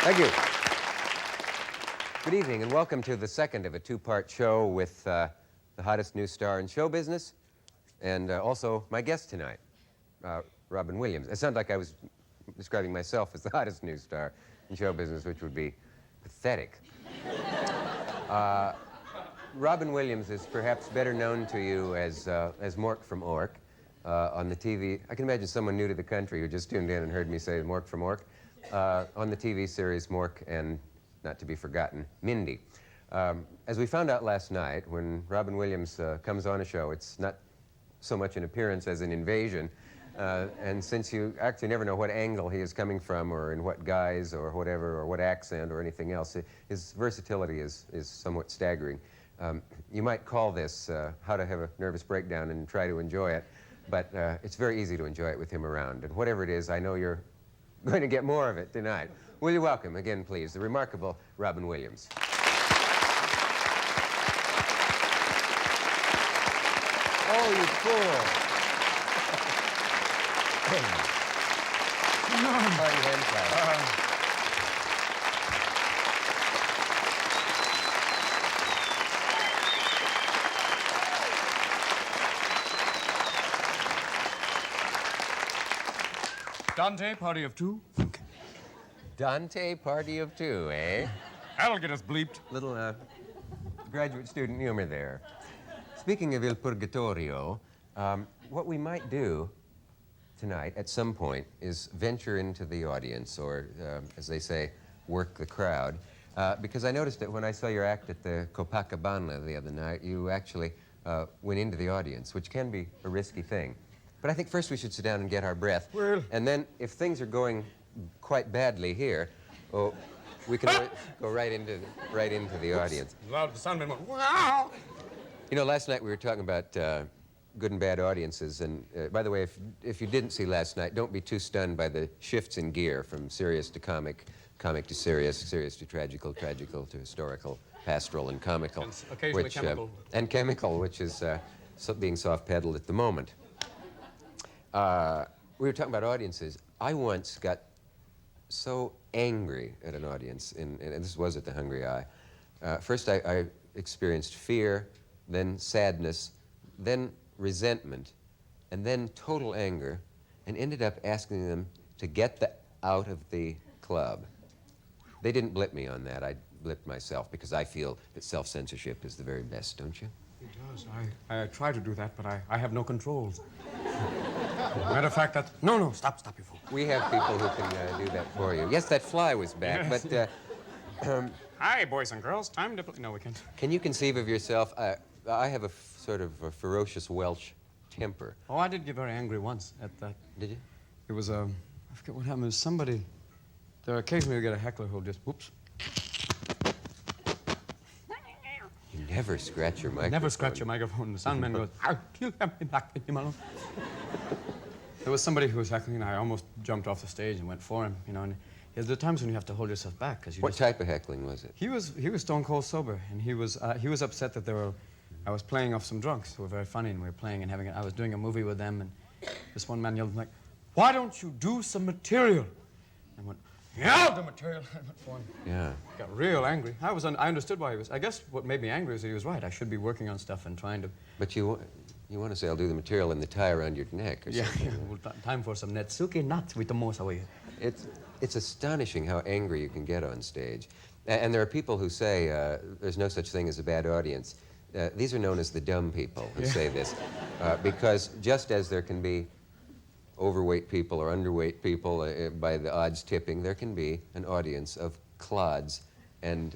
Thank you. Good evening, and welcome to the second of a two-part show with the hottest new star in show business, and also my guest tonight, Robin Williams. It sounded like I was describing myself as the hottest new star in show business, which would be pathetic. Robin Williams is perhaps better known to you as Mork from Ork on the TV. I can imagine someone new to the country who just tuned in and heard me say Mork from Ork on the TV series Mork and, not to be forgotten, Mindy. As we found out last night, when Robin Williams comes on a show, it's not so much an appearance as an invasion. And since you actually never know what angle he is coming from or in what guise or whatever or what accent or anything else, his versatility is somewhat staggering. You might call this how to have a nervous breakdown and try to enjoy it, but it's very easy to enjoy it with him around. And whatever it is, I know you're going to get more of it tonight. Will you welcome again, please, the remarkable Robin Williams. Oh, you fool! Party hand clap. Dante, party of two. Dante, party of two, eh? That'll get us bleeped. Little graduate student humor there. Speaking of Il Purgatorio, what we might do tonight at some point is venture into the audience, or as they say, work the crowd. Because I noticed that when I saw your act at the Copacabana the other night, you actually went into the audience, which can be a risky thing. But I think first we should sit down and get our breath. Well. And then if things are going quite badly here, we can go right into the audience. Loud, the soundman went, wow! You know, last night we were talking about good and bad audiences, and by the way, if you didn't see last night, don't be too stunned by the shifts in gear from serious to comic, comic to serious, serious to tragical, tragical to historical, pastoral, and comical. And occasionally chemical. And chemical, which is being soft-pedaled at the moment. We were talking about audiences. I once got so angry at an audience, and this was at the Hungry Eye. First, I experienced fear, then sadness, then resentment, and then total anger, and ended up asking them to get out of the club. They didn't blip me on that. I blipped myself because I feel that self-censorship is the very best, don't you? It does. I try to do that, but I have no controls. Matter of fact, No, stop, you fool. We have people who can do that for you. Yes, that fly was back, Yes. but... Hi, boys and girls. Time to... No, we can't. Can you conceive of yourself... I have a sort of a ferocious Welsh temper. Oh, I did get very angry once at that. Did you? It was, I forget what happened. It was somebody... There occasionally you get a heckler who'll just, whoops. You never scratch your microphone. Never scratch your microphone. The soundman goes, I'll kill him back in your mouth. There was somebody who was heckling, and I almost jumped off the stage and went for him, you know, and there are times when you have to hold yourself back, because What type of heckling was it? He was stone cold sober, and he was upset that I was playing off some drunks who were very funny, and we were playing and having I was doing a movie with them, and this one man yelled like, why don't you do some material? And I went, yeah, I'll do material. I went for him. Yeah. Got real angry. I understood why he was. I guess what made me angry is that he was right. I should be working on stuff and trying to. But you want to say I'll do the material and the tie around your neck or something. Yeah. Well, time for some netsuke nuts with the mosa. It's astonishing how angry you can get on stage. And there are people who say there's no such thing as a bad audience. These are known as the dumb people who say this. Because just as there can be overweight people or underweight people by the odds tipping, there can be an audience of clods and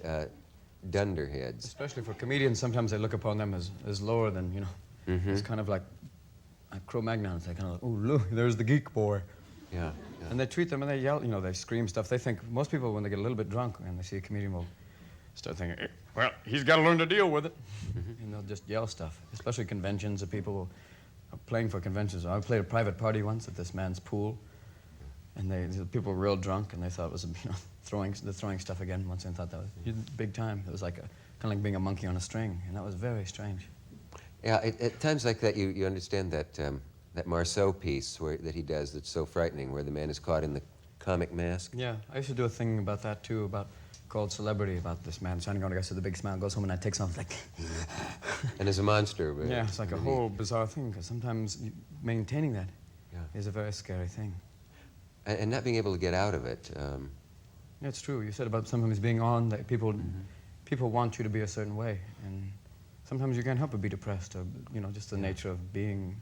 dunderheads. Especially for comedians, sometimes they look upon them as lower than, you know. Mm-hmm. It's kind of like Cro-Magnons. They kind of like, oh, look, there's the geek boy. Yeah. And they treat them and they yell, you know, they scream stuff. They think, most people, when they get a little bit drunk and they see a comedian, will start thinking, well, he's got to learn to deal with it. Mm-hmm. And they'll just yell stuff, especially conventions of people playing for conventions. I played a private party once at this man's pool, and the people were real drunk, and they thought it was, you know, throwing stuff again once, and thought that was big time. It was like kind of like being a monkey on a string, and that was very strange. Yeah, at times like that, you understand that that Marceau piece that he does that's so frightening, where the man is caught in the comic mask? Yeah, I used to do a thing about that too, called Celebrity, about this man standing on a guy with a big smile, goes home and takes off like... And as a monster. Yeah, it's like a whole bizarre thing, because sometimes maintaining that is a very scary thing. And not being able to get out of it. Yeah, it's true. You said about sometimes being on, that people want you to be a certain way, and sometimes you can't help but be depressed, or, you know, just the nature of being.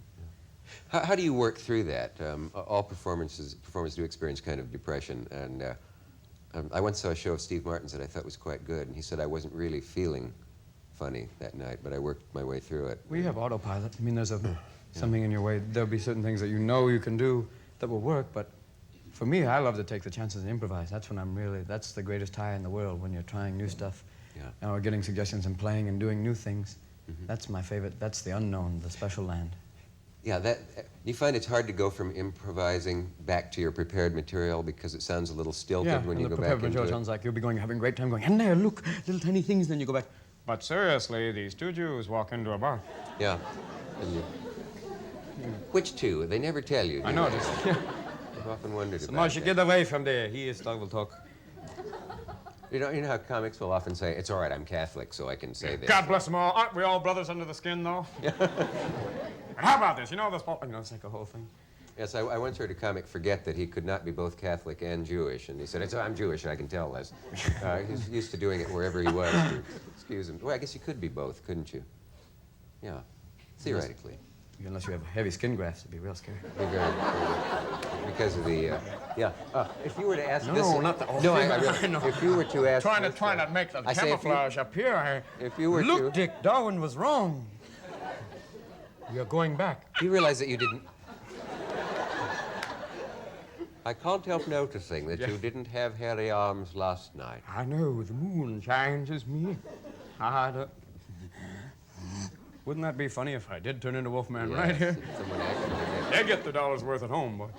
How do you work through that? All performers do experience kind of depression, and I once saw a show of Steve Martin's that I thought was quite good, and he said I wasn't really feeling funny that night, but I worked my way through it. We have autopilot. I mean, there's something in your way. There'll be certain things that you know you can do that will work, but for me, I love to take the chances and improvise. That's when that's the greatest high in the world, when you're trying new stuff, or getting suggestions and playing and doing new things. That's my favorite. That's the unknown, the special land. Yeah, you find it's hard to go from improvising back to your prepared material because it sounds a little stilted when you go back into it. Yeah, the prepared material sounds like you'll be having a great time going, and there, look, little tiny things, then you go back. But seriously, these two Jews walk into a bar. Yeah. Which two? They never tell you. I noticed. I've often wondered about Moshe, that. get away from there. He is dog will talk. You know how comics will often say, it's all right, I'm Catholic, so I can say this. God bless them all. Aren't we all brothers under the skin, though? And how about this? You know, it's like a whole thing. Yes, I once heard a comic forget that he could not be both Catholic and Jewish, and he said, I'm Jewish, I can tell this. He's used to doing it wherever he was to excuse him. Well, I guess you could be both, couldn't you? Yeah, theoretically. Unless you have heavy skin grafts, it'd be real scary. Because of the, if you were to ask this... No, not the... No, I really, if you were to ask... Trying to make the camouflage appear. If you were Look, Dick, Darwin was wrong. You're going back. Do you realize that you didn't... I can't help noticing that you didn't have hairy arms last night. I know, the moon shines as me. Wouldn't that be funny if I did turn into Wolfman right here? Someone actually did. They get the dollar's worth at home, boy.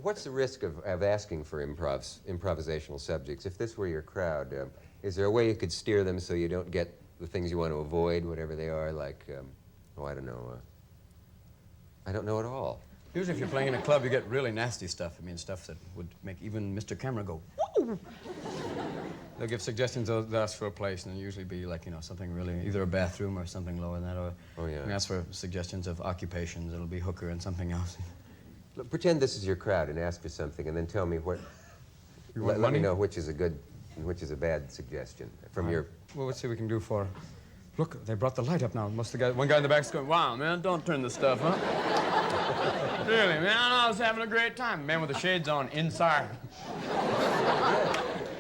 What's the risk of asking for improvisational subjects? If this were your crowd, is there a way you could steer them so you don't get the things you want to avoid, whatever they are, like, I don't know. I don't know at all. Usually if you're playing in a club, you get really nasty stuff. I mean, stuff that would make even Mr. Camera go, woo! They'll give suggestions, they'll ask for a place, and it'll usually be like, something really, either a bathroom or something lower than that, or ask for suggestions of occupations. It'll be hooker and something else. Look, pretend this is your crowd and ask for something, and then tell me what... Let me know which is a good and which is a bad suggestion from your... Well, let's see what we can do for... Look, they brought the light up now. One guy in the back's going, wow, man, don't turn the stuff, huh? Really, man, I was having a great time. Man with the shades on, inside.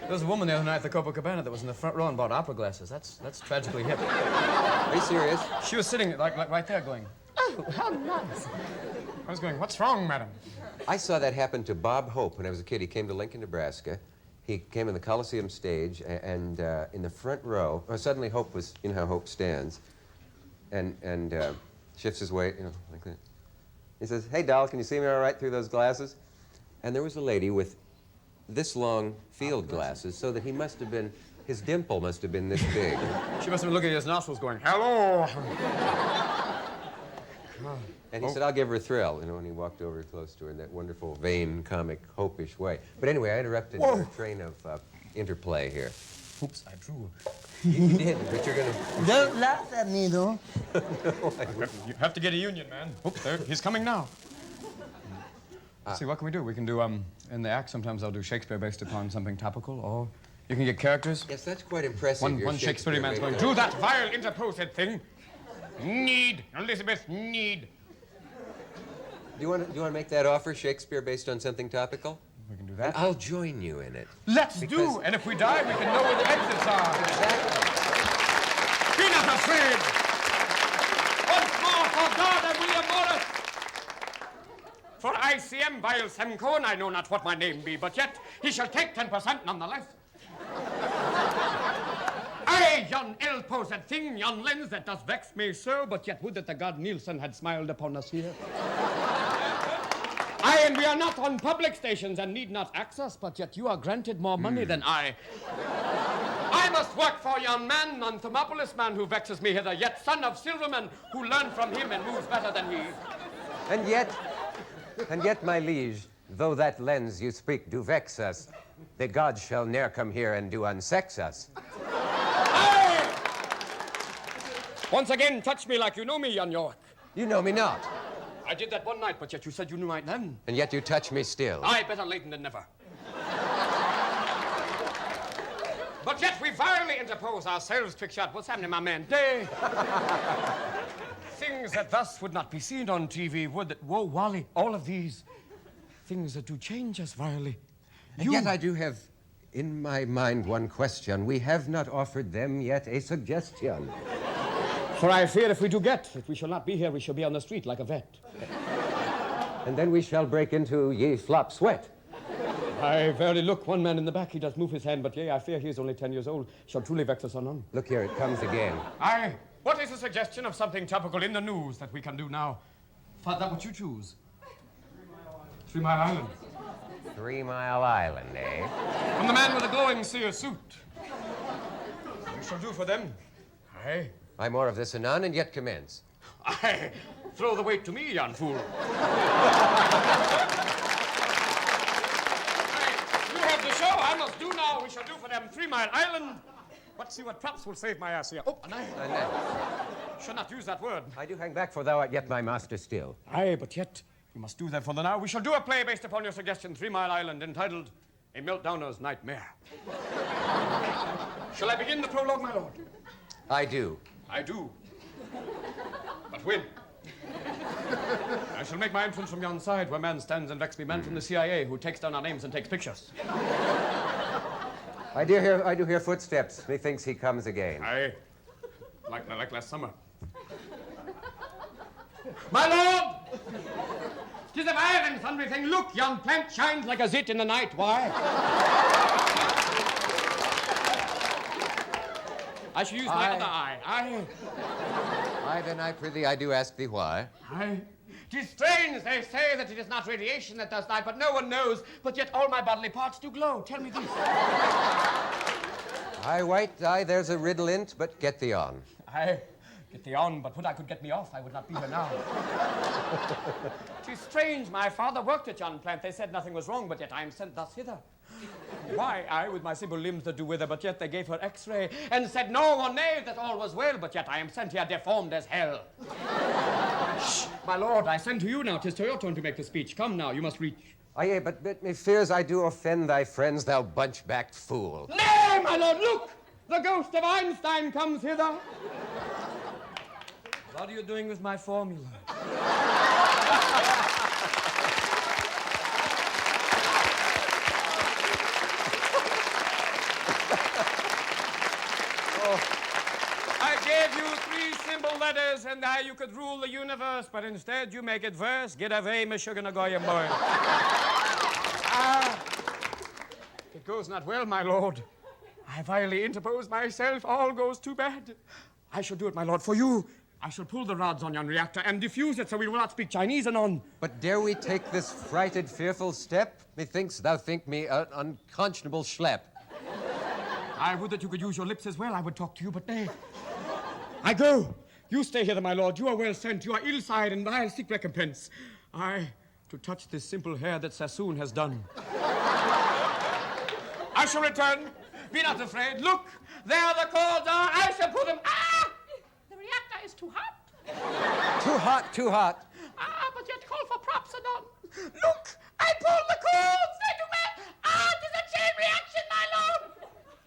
There was a woman the other night at the Copacabana that was in the front row and bought opera glasses. That's tragically hip. Are you serious? She was sitting like right there going, oh, how nice. I was going, what's wrong, madam? I saw that happen to Bob Hope when I was a kid. He came to Lincoln, Nebraska. He came in the Coliseum stage, and in the front row, suddenly Hope was, you know how Hope stands, and shifts his weight, like that. He says, hey, doll, can you see me all right through those glasses? And there was a lady with this long field glasses, so that he must have been, his dimple must have been this big. She must have been looking at his nostrils going, hello! And he said, I'll give her a thrill, and he walked over close to her in that wonderful, vain, comic, hopish way. But anyway, I interrupted your train of interplay here. Oops, I drew. You did, but you're going to... Don't laugh at me, though. You have to get a union, man. Oops, there, he's coming now. See, what can we do? We can do, in the act, sometimes I'll do Shakespeare based upon something topical, or you can get characters. Yes, that's quite impressive. One Shakespearean man's going, do that vile interposed thing. Need, Elizabeth, need. Do you want to make that offer, Shakespeare based on something topical? We can do that. I'll join you in it. Let's do, and if we die, we can know where the exits are. Exactly. Be not afraid. Once more for God and William Morris. For ICM vile Semcone, I know not what my name be, but yet he shall take 10% nonetheless. Aye, yon ill-posed thing, yon lens that does vex me so, but yet would that the god Nielsen had smiled upon us here. Aye, and we are not on public stations and need not access, but yet you are granted more money than I. I must work for yon man, non Thermopolis man who vexes me hither, yet son of Silverman, who learned from him and moves better than he. And yet, my liege, Though that lens you speak do vex us, the gods shall ne'er come here and do unsex us. Aye! Once again, touch me like you know me, young York. You know me not, I did that one night, but yet you said you knew right then. and yet you touch me still. Aye, better late than never. But yet we vilely interpose ourselves, Trickshot. What's happening, my man? Day. Things that thus would not be seen on TV, would that? Whoa, Wally, all of these things that do change us vilely. And yet I do have in my mind one question. We have not offered them yet a suggestion. For I fear if we do get that we shall not be here, we shall be on the street like a vet. And then we shall break into ye flop sweat. I verily look, one man in the back, he does move his hand, but yea, I fear he is only 10 years old, shall truly vex us anon. Look here, it comes again. Aye, what is a suggestion of something topical in the news that we can do now? Father, what you choose? 3 Mile Island. 3 Mile Island, eh? From the man with the glowing seer suit. We shall do for them. Aye. I more of this anon, and yet commence. Aye. Throw the weight to me, yon fool. You have the show. I must do now. We shall do for them 3 Mile Island. But see what props will save my ass here. Oh, and I should not use that word. I do hang back, for thou art yet my master still. Aye, but yet we must do that for the now. We shall do a play based upon your suggestion, 3 Mile Island, entitled A Meltdowner's Nightmare. Shall I begin the prologue, my lord? I do. I do. But when? I shall make my entrance from yon side where man stands and vex me, man from the CIA who takes down our names and takes pictures. I do hear footsteps. Methinks he comes again. Aye. Like last summer. My lord! 'Tis a vile and thundering thing. Look, yon plant shines like a zit in the night. Why? I shall use my other eye. Aye. Aye, then I prithee, I do ask thee why. Aye. 'Tis strange, they say that it is not radiation that does die, but no one knows. But yet all my bodily parts do glow. Tell me this. Aye, white, aye, there's a riddle in't, but get thee on. Aye, get thee on, but would I could get me off, I would not be here now. 'Tis strange, my father worked at yon plant. They said nothing was wrong, but yet I am sent thus hither. Why, I with my simple limbs that do wither, but yet they gave her x-ray and said no or nay that all was well, but yet I am sent here deformed as hell. Shh, my lord, I send to you now. 'Tis to your turn to make the speech. Come now, you must reach. Aye, but me fears I do offend thy friends, thou bunch-backed fool. Nay, my lord, look! The ghost of Einstein comes hither. What are you doing with my formula? I gave you 3 simple letters, and you could rule the universe, but instead you make it verse. Get away, Monsieur Goyim boy. It goes not well, my lord. I vilely interpose myself. All goes too bad. I shall do it, my lord, for you. I shall pull the rods on yon reactor and diffuse it so we will not speak Chinese anon. But dare we take this frighted, fearful step? Methinks thou think me an unconscionable schlep. I would that you could use your lips as well. I would talk to you, but nay. I go. You stay here, my lord. You are well sent. You are ill-sired, and I'll seek recompense. To touch this simple hair that Sassoon has done. I shall return. Be not afraid. Look, there the cords are. I shall put them. The reactor is too hot. Too hot, too hot. But yet call for props anon. Look, I pulled the cords. They do me. 'Tis a chain reaction, my lord.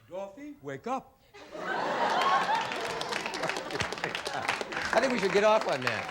Dorothy, wake up. I think we should get off on that.